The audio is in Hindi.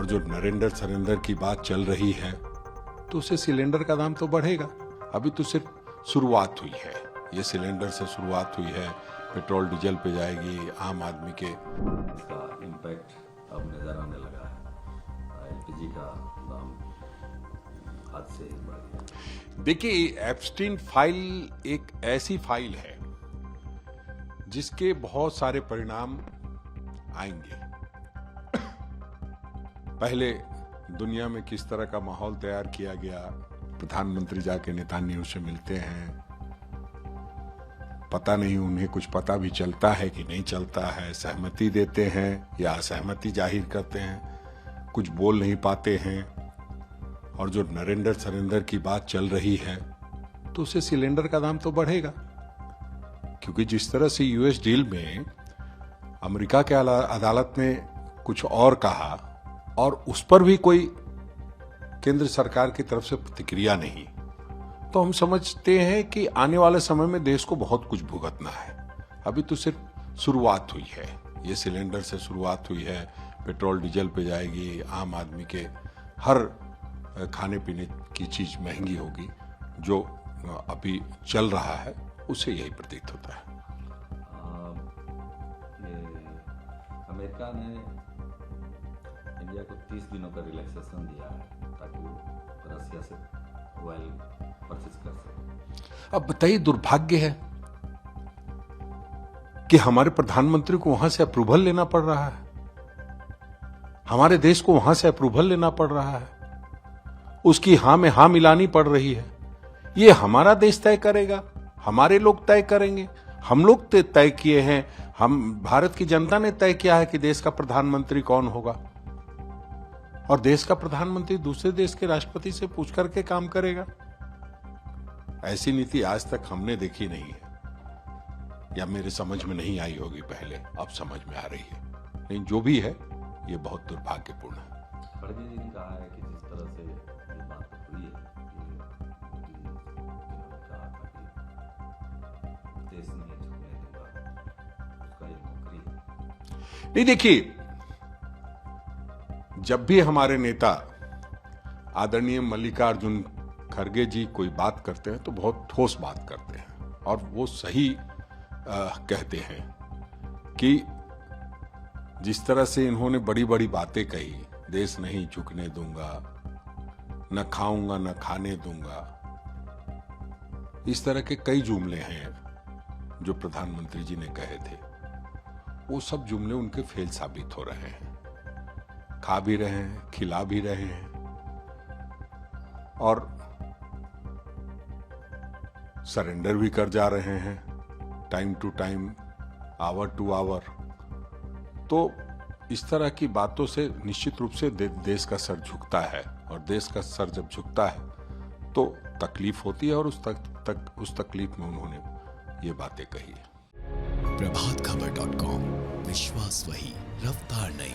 और जो नरेंद्र सरेंद्र की बात चल रही है तो उससे सिलेंडर का दाम तो बढ़ेगा। अभी तो सिर्फ शुरुआत हुई है, ये सिलेंडर से शुरुआत हुई है, पेट्रोल डीजल पे जाएगी आम आदमी के। इसका इम्पैक्ट अब नजर आने लगा है। एलपीजी का दाम आज से बढ़ गया। देखिए, एप्स्टीन फाइल एक ऐसी फाइल है जिसके बहुत सारे परिणाम आएंगे। पहले दुनिया में किस तरह का माहौल तैयार किया गया, प्रधानमंत्री जाके नेतान्याहू से मिलते हैं, पता नहीं उन्हें कुछ पता भी चलता है कि नहीं चलता है, सहमति देते हैं या असहमति जाहिर करते हैं, कुछ बोल नहीं पाते हैं। और जो नरेंद्र सरेंद्र की बात चल रही है तो उससे सिलेंडर का दाम तो बढ़ेगा, क्योंकि जिस तरह से यूएस डील में अमेरिका के अदालत ने कुछ और कहा और उस पर भी कोई केंद्र सरकार की तरफ से प्रतिक्रिया नहीं, तो हम समझते हैं कि आने वाले समय में देश को बहुत कुछ भुगतना है। अभी तो सिर्फ शुरुआत हुई है, ये सिलेंडर से शुरुआत हुई है, पेट्रोल डीजल पे जाएगी, आम आदमी के हर खाने पीने की चीज महंगी होगी। जो अभी चल रहा है उससे यही प्रतीत होता है। अमेरिका ने इंडिया को 30 दिनों का रिलैक्सेशन दिया है ताकि वो रसिया से ऑयल परचेज कर सके। अब बताइए, दुर्भाग्य है कि हमारे प्रधानमंत्री को वहां से अप्रूवल लेना पड़ रहा है, हमारे देश को वहां से अप्रूवल लेना पड़ रहा है, उसकी हां में हां मिलानी पड़ रही है। ये हमारा देश तय करेगा, हमारे लोग तय करेंगे, हम लोग तय किए हैं, हम भारत की जनता ने तय किया है कि देश का प्रधानमंत्री कौन होगा, और देश का प्रधानमंत्री दूसरे देश के राष्ट्रपति से पूछ करके काम करेगा। ऐसी नीति आज तक हमने देखी नहीं है, या मेरे समझ में नहीं आई होगी पहले, अब समझ में आ रही है। लेकिन जो भी है ये बहुत दुर्भाग्यपूर्ण है। खड़गे जी ने कहा है कि जिस तरह से ये बात हुई है, कहा था कि देश नहीं झुकने दूंगा, उसका ये नौकरी है। नहीं, देखिए, जब भी हमारे नेता आदरणीय मल्लिकार्जुन खड़गे जी कोई बात करते हैं तो बहुत ठोस बात करते हैं, और वो सही कहते हैं कि जिस तरह से इन्होंने बड़ी बड़ी बातें कही, देश नहीं झुकने दूंगा, न खाऊंगा न खाने दूंगा, इस तरह के कई जुमले हैं जो प्रधानमंत्री जी ने कहे थे। वो सब जुमले उनके फेल साबित हो रहे हैं, खा भी रहे हैं, खिला भी रहे हैं, और सरेंडर भी कर जा रहे हैं time to time, hour to hour. तो इस तरह की बातों से निश्चित रूप से देश का सर झुकता है, और देश का सर जब झुकता है तो तकलीफ होती है, और उस तकलीफ में उन्होंने ये बातें कही है। प्रभातखबर.com, विश्वास वही, रफ्तार नहीं।